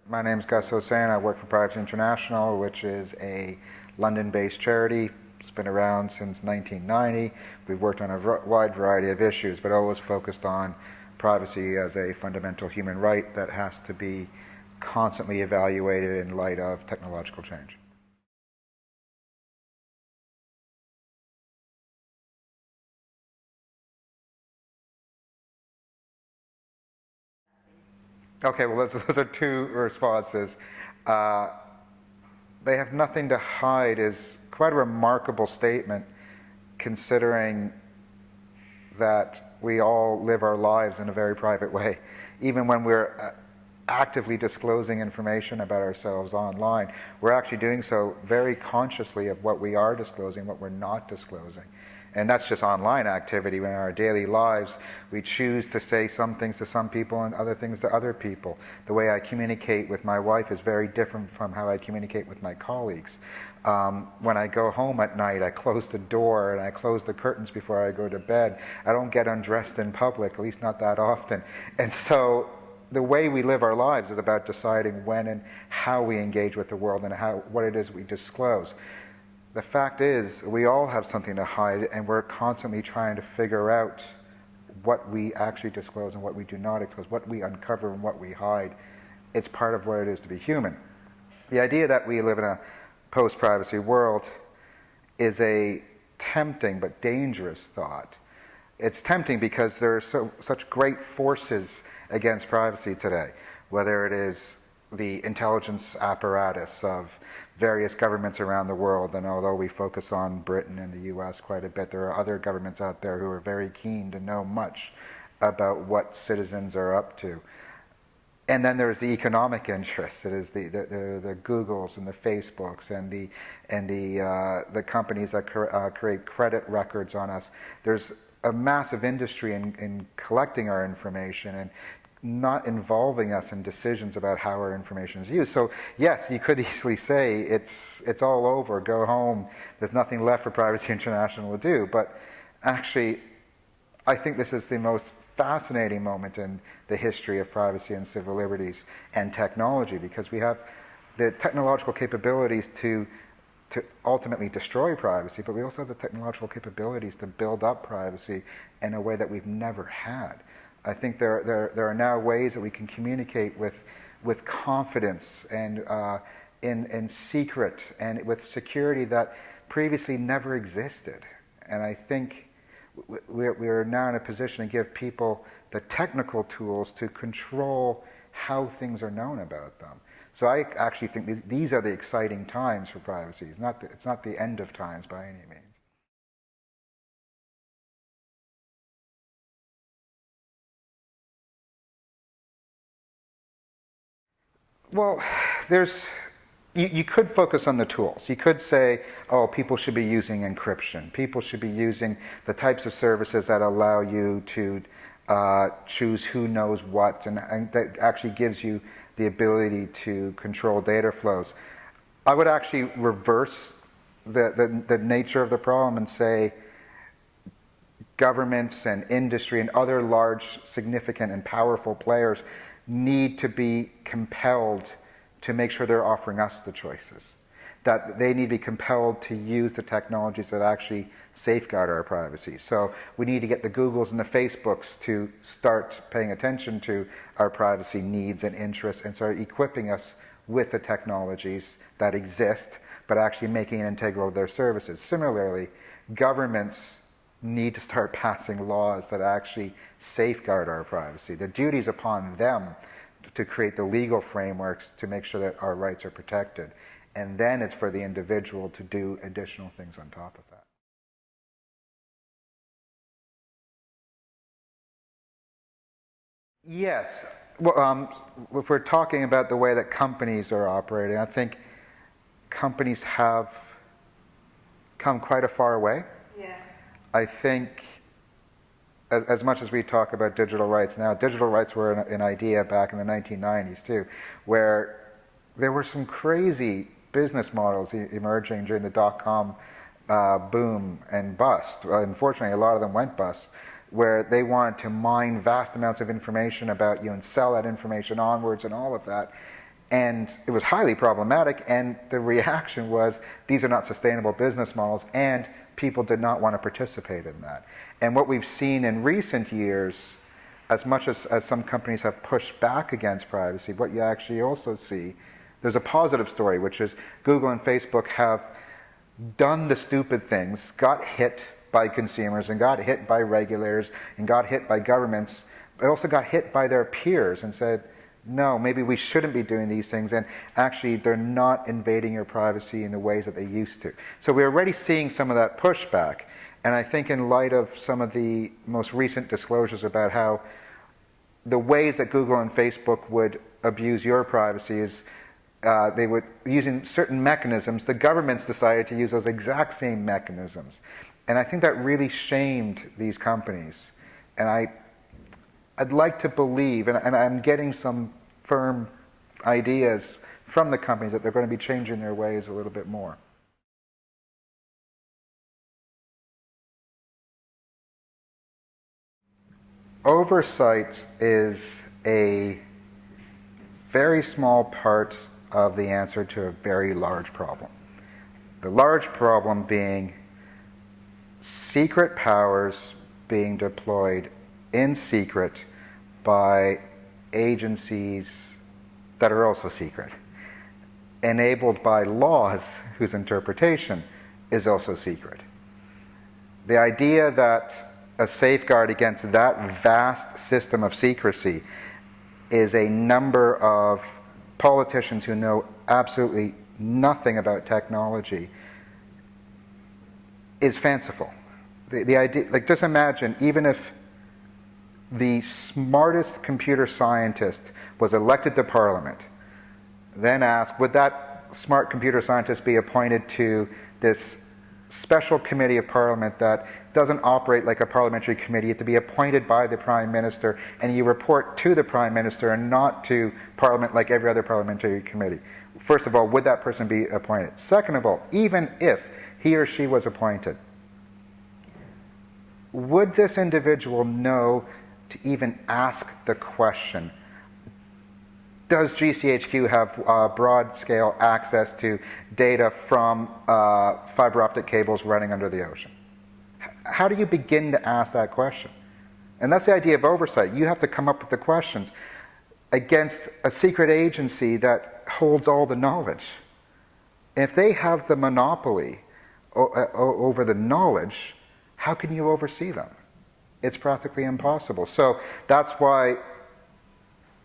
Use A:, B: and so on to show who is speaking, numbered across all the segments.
A: My name is Gus Hosein. I work for Privacy International, which is a London-based charity. It's been around since 1990. We've worked on a wide variety of issues, but always focused on privacy as a fundamental human right that has to be constantly evaluated in light of technological change. Okay, well, those are two responses. They have nothing to hide is quite a remarkable statement, considering that we all live our lives in a very private way. Even when we're actively disclosing information about ourselves online, we're actually doing so very consciously of what we are disclosing, what we're not disclosing. And that's just online activity. In our daily lives, we choose to say some things to some people and other things to other people. The way I communicate with my wife is very different from how I communicate with my colleagues. When I go home at night, I close the door and I close the curtains before I go to bed. I don't get undressed in public, at least not that often. And so the way we live our lives is about deciding when and how we engage with the world and what it is we disclose. The fact is, we all have something to hide, and we're constantly trying to figure out what we actually disclose and what we do not disclose, what we uncover and what we hide. It's part of what it is to be human. The idea that we live in a post-privacy world is a tempting but dangerous thought. It's tempting because there are such great forces against privacy today, whether it is the intelligence apparatus of various governments around the world, and although we focus on Britain and the US quite a bit, there are other governments out there who are very keen to know much about what citizens are up to. And then there's the economic interests. It is the Googles and the Facebooks and the companies that create credit records on us. There's a massive industry in collecting our information and not involving us in decisions about how our information is used. So yes, you could easily say it's all over, go home, there's nothing left for Privacy International to do. But actually, I think this is the most fascinating moment in the history of privacy and civil liberties and technology, because we have the technological capabilities to ultimately destroy privacy, but we also have the technological capabilities to build up privacy in a way that we've never had. I think there are now ways that we can communicate with confidence and in secret and with security that previously never existed. And I think we are now in a position to give people the technical tools to control how things are known about them. So I actually think these are the exciting times for privacy. It's not the end of times by any means. Well, you could focus on the tools. You could say, oh, people should be using encryption. People should be using the types of services that allow you to choose who knows what, and that actually gives you the ability to control data flows. I would actually reverse the nature of the problem and say governments and industry and other large, significant, and powerful players need to be compelled to make sure they're offering us the choices. That they need to be compelled to use the technologies that actually safeguard our privacy. So we need to get the Googles and the Facebooks to start paying attention to our privacy needs and interests and start equipping us with the technologies that exist, but actually making it integral to their services. Similarly, governments need to start passing laws that actually safeguard our privacy. The duty is upon them to create the legal frameworks to make sure that our rights are protected. And then it's for the individual to do additional things on top of that. Yes. Well, if we're talking about the way that companies are operating, I think companies have come quite a far way.
B: Yeah.
A: I think as much as we talk about digital rights now, digital rights were an idea back in the 1990s too, where there were some crazy business models emerging during the dot-com boom and bust. Unfortunately, a lot of them went bust, where they wanted to mine vast amounts of information about you and sell that information onwards and all of that. And it was highly problematic, and the reaction was, these are not sustainable business models, and people did not want to participate in that. And what we've seen in recent years, as much as some companies have pushed back against privacy, what you actually also see, there's a positive story, which is Google and Facebook have done the stupid things, got hit by consumers, and got hit by regulators, and got hit by governments, but also got hit by their peers and said, no, maybe we shouldn't be doing these things, and actually they're not invading your privacy in the ways that they used to. So we're already seeing some of that pushback, and I think in light of some of the most recent disclosures about how the ways that Google and Facebook would abuse your privacy is they would, using certain mechanisms, the governments decided to use those exact same mechanisms. And I think that really shamed these companies. And I'd like to believe, and I'm getting some firm ideas from the companies that they're going to be changing their ways a little bit more. Oversight is a very small part of the answer to a very large problem. The large problem being secret powers being deployed in secret by agencies that are also secret, enabled by laws whose interpretation is also secret. The idea that a safeguard against that vast system of secrecy is a number of politicians who know absolutely nothing about technology is fanciful. The idea, like, just imagine, even if the smartest computer scientist was elected to Parliament, then ask, would that smart computer scientist be appointed to this special committee of Parliament that doesn't operate like a parliamentary committee? It's to be appointed by the Prime Minister, and you report to the Prime Minister and not to Parliament like every other parliamentary committee. First of all, would that person be appointed? Second of all, even if he or she was appointed, would this individual know to even ask the question, does GCHQ have broad-scale access to data from fiber optic cables running under the ocean? How do you begin to ask that question? And that's the idea of oversight. You have to come up with the questions against a secret agency that holds all the knowledge. If they have the monopoly over the knowledge, how can you oversee them? It's practically impossible. So that's why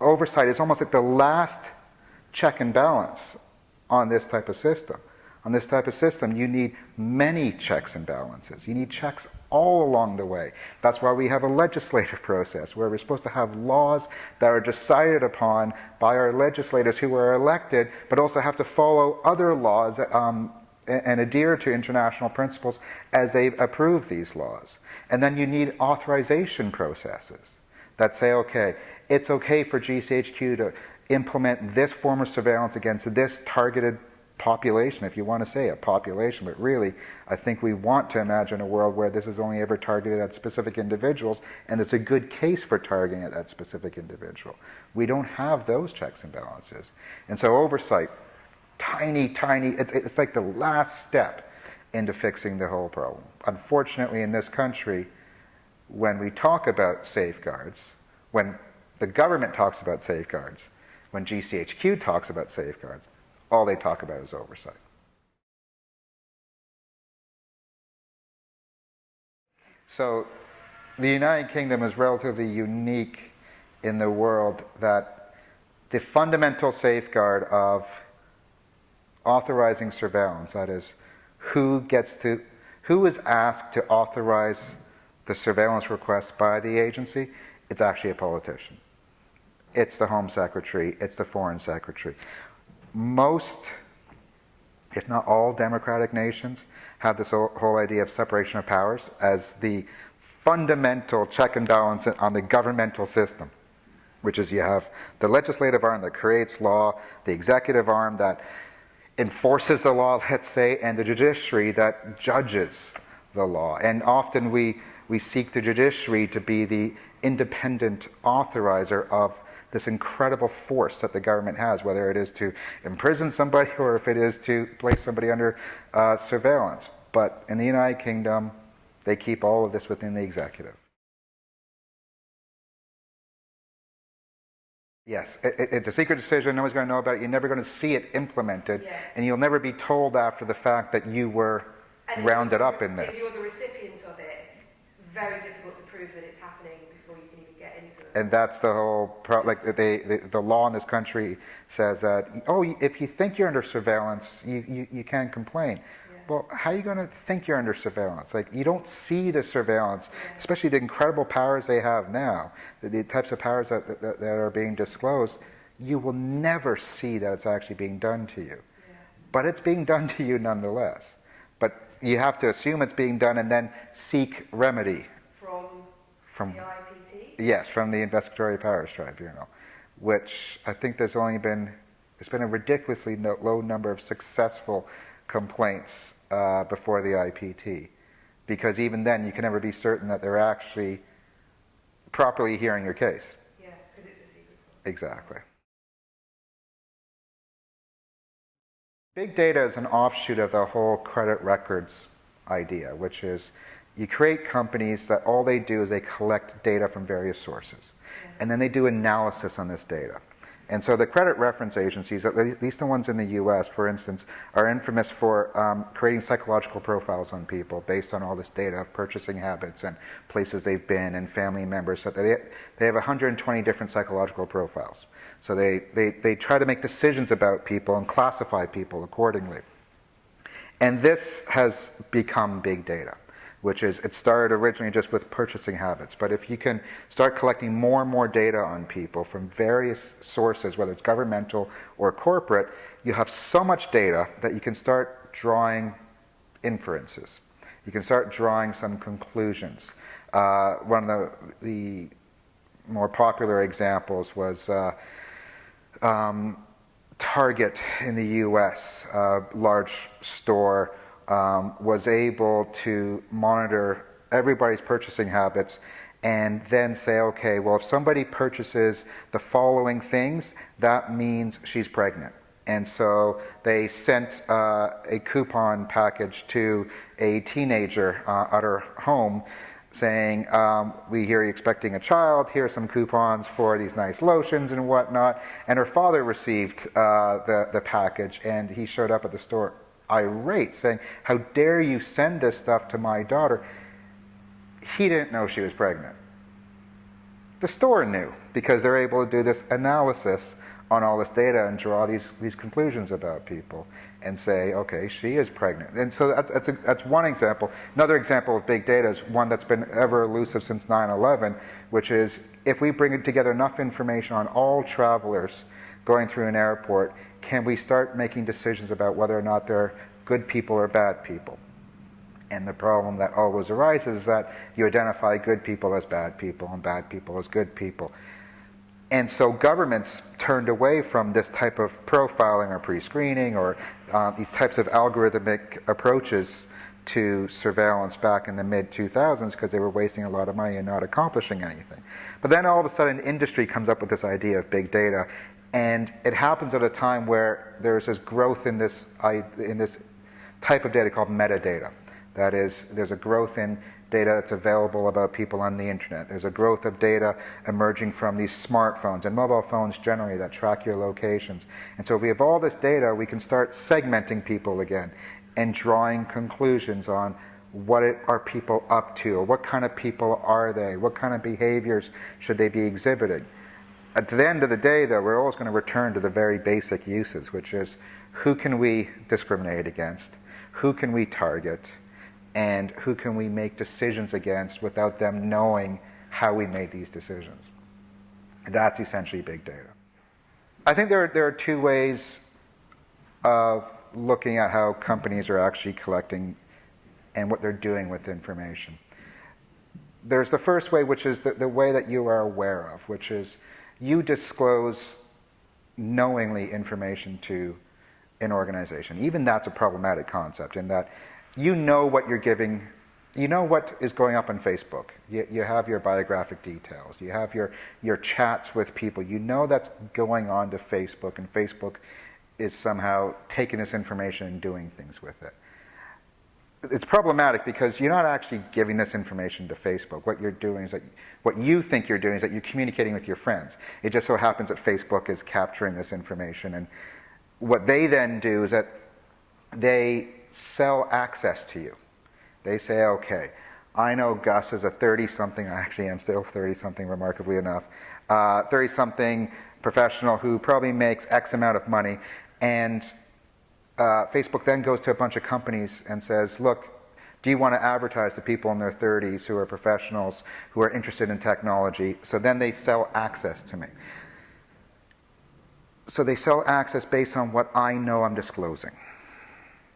A: oversight is almost like the last check and balance on this type of system. On this type of system, you need many checks and balances. You need checks all along the way. That's why we have a legislative process where we're supposed to have laws that are decided upon by our legislators who are elected, but also have to follow other laws and adhere to international principles as they approve these laws. And then you need authorization processes that say, okay, it's okay for GCHQ to implement this form of surveillance against this targeted population, if you want to say a population, but really, I think we want to imagine a world where this is only ever targeted at specific individuals, and it's a good case for targeting at that specific individual. We don't have those checks and balances. And so oversight, tiny, it's like the last step into fixing the whole problem. Unfortunately, in this country, when we talk about safeguards, when the government talks about safeguards, when GCHQ talks about safeguards, all they talk about is oversight. So the United Kingdom is relatively unique in the world that the fundamental safeguard of authorizing surveillance, that is, who is asked to authorize the surveillance request by the agency, it's actually a politician. It's the Home Secretary, it's the Foreign Secretary. Most, if not all, democratic nations have this whole idea of separation of powers as the fundamental check and balance on the governmental system, which is you have the legislative arm that creates law, the executive arm that enforces the law, let's say, and the judiciary that judges the law. And often we seek the judiciary to be the independent authorizer of this incredible force that the government has, whether it is to imprison somebody or if it is to place somebody under surveillance. But in the United Kingdom, they keep all of this within the executive. Yes, it's a secret decision. No one's going to know about it. You're never going to see it implemented, and you'll never be told after the fact that you were rounded up in this.
B: If you're the recipient of it, very difficult to prove that it's happening before you can even get into it.
A: And that's the whole the law in this country says that, oh, if you think you're under surveillance, you can't complain. Well, how are you going to think you're under surveillance? Like, you don't see the surveillance, especially the incredible powers they have now, the types of powers that are being disclosed. You will never see that it's actually being done to you. But it's being done to you nonetheless. But you have to assume it's being done and then seek remedy. From the IPT? Yes, from the Investigatory Powers Tribunal, which I think it's been a ridiculously low number of successful complaints before the IPT, because even then you can never be certain that they're actually properly hearing your case.
B: Yeah, because it's a secret.
A: Exactly. Big data is an offshoot of the whole credit records idea, which is you create companies that all they do is they collect data from various sources, and then they do analysis on this data. And so the credit reference agencies, at least the ones in the US, for instance, are infamous for creating psychological profiles on people based on all this data of purchasing habits and places they've been and family members. So they have 120 different psychological profiles. So they try to make decisions about people and classify people accordingly. And this has become big data, which is, it started originally just with purchasing habits. But if you can start collecting more and more data on people from various sources, whether it's governmental or corporate, you have so much data that you can start drawing inferences. You can start drawing some conclusions. One of the more popular examples was Target in the US, a large store, was able to monitor everybody's purchasing habits and then say, okay, well, if somebody purchases the following things, that means she's pregnant. And so they sent a coupon package to a teenager at her home saying, we hear you're expecting a child, here are some coupons for these nice lotions and whatnot. And her father received the package, and he showed up at the store irate, saying, how dare you send this stuff to my daughter? He didn't know she was pregnant. The store knew, because they're able to do this analysis on all this data and draw these conclusions about people and say, okay, she is pregnant. And so that's one example. Another example of big data is one that's been ever elusive since 9/11, which is, if we bring together enough information on all travelers going through an airport, can we start making decisions about whether or not they're good people or bad people? And the problem that always arises is that you identify good people as bad people and bad people as good people. And so governments turned away from this type of profiling or pre-screening or these types of algorithmic approaches to surveillance back in the mid-2000s because they were wasting a lot of money and not accomplishing anything. But then all of a sudden industry comes up with this idea of big data, and it happens at a time where there's this growth in this type of data called metadata. That is, there's a growth in data that's available about people on the internet. There's a growth of data emerging from these smartphones and mobile phones generally that track your locations. And so if we have all this data, we can start segmenting people again and drawing conclusions on what are people up to, or what kind of people are they, what kind of behaviors should they be exhibiting. At the end of the day, though, we're always going to return to the very basic uses, which is, who can we discriminate against, who can we target, and who can we make decisions against without them knowing how we made these decisions. That's essentially big data. I think there are two ways of looking at how companies are actually collecting and what they're doing with information. There's the first way, which is the way that you are aware of, which is you disclose knowingly information to an organization. Even that's a problematic concept, in that you know what you're giving you know what is going up on Facebook. You have your biographic details. You have your chats with people. You know that's going on to Facebook, and Facebook is somehow taking this information and doing things with it. It's problematic because you're not actually giving this information to Facebook. What you're doing is that, what you think you're doing is that you're communicating with your friends. It just so happens that Facebook is capturing this information, and what they then do is that they sell access to you. They say, okay, I know Gus is a 30-something, I actually am still 30-something, remarkably enough, 30-something professional who probably makes X amount of money, and Facebook then goes to a bunch of companies and says, look, do you want to advertise to people in their 30s who are professionals, who are interested in technology? So then they sell access to me. So they sell access based on what I know I'm disclosing.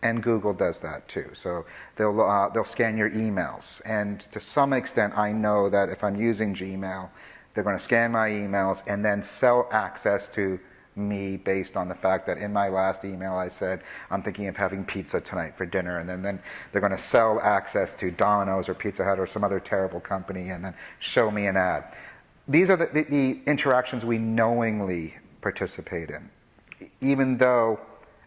A: And Google does that too. So they'll scan your emails. And to some extent, I know that if I'm using Gmail, they're going to scan my emails and then sell access to me based on the fact that in my last email I said, I'm thinking of having pizza tonight for dinner. And then they're going to sell access to Domino's or Pizza Hut or some other terrible company and then show me an ad. These are the interactions we knowingly participate in. Even though,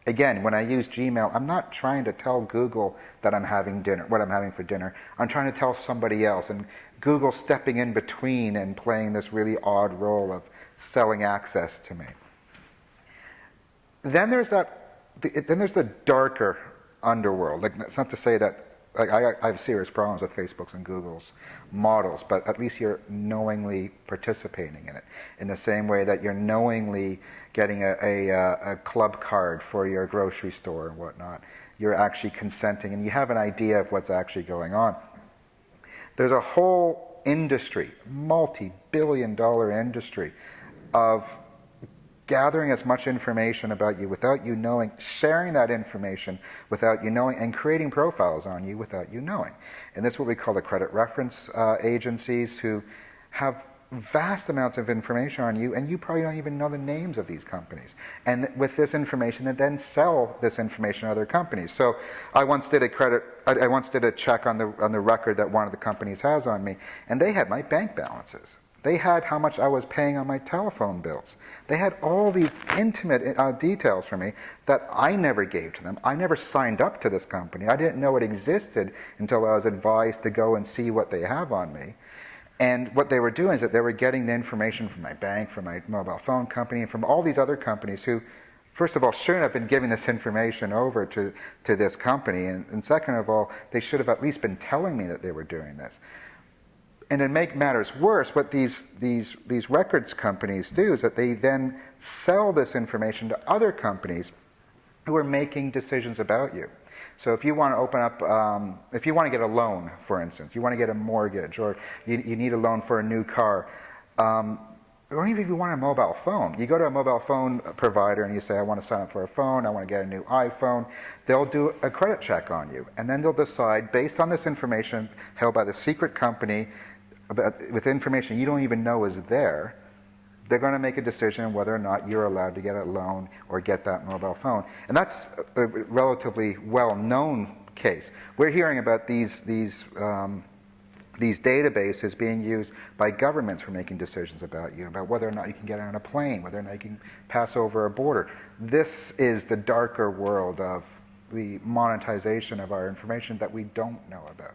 A: again, when I use Gmail, I'm not trying to tell Google that I'm having dinner, what I'm having for dinner. I'm trying to tell somebody else. And Google's stepping in between and playing this really odd role of selling access to me. Then there's the darker underworld. Like, that's not to say that I have serious problems with Facebook's and Google's models, but at least you're knowingly participating in it. In the same way that you're knowingly getting a club card for your grocery store and whatnot. You're actually consenting, and you have an idea of what's actually going on. There's a whole industry, multi-billion-dollar industry, of gathering as much information about you without you knowing, sharing that information without you knowing, and creating profiles on you without you knowing. And this is what we call the credit reference agencies, who have vast amounts of information on you, and you probably don't even know the names of these companies. And with this information, they then sell this information to other companies. So I once did a check on the record that one of the companies has on me, and they had my bank balances. They had how much I was paying on my telephone bills. They had all these intimate details for me that I never gave to them. I never signed up to this company. I didn't know it existed until I was advised to go and see what they have on me. And what they were doing is that they were getting the information from my bank, from my mobile phone company, and from all these other companies who, first of all, shouldn't have been giving this information over to this company. And second of all, they should have at least been telling me that they were doing this. And to make matters worse, what these records companies do is that they then sell this information to other companies who are making decisions about you. So if you want to open up, if you want to get a loan, for instance, you want to get a mortgage, or you need a loan for a new car, or even if you want a mobile phone, you go to a mobile phone provider and you say, I want to sign up for a phone, I want to get a new iPhone. They'll do a credit check on you, and then they'll decide, based on this information held by the secret company, with information you don't even know is there, they're going to make a decision on whether or not you're allowed to get a loan or get that mobile phone. And that's a relatively well-known case. We're hearing about these databases being used by governments for making decisions about you, about whether or not you can get on a plane, whether or not you can pass over a border. This is the darker world of the monetization of our information that we don't know about.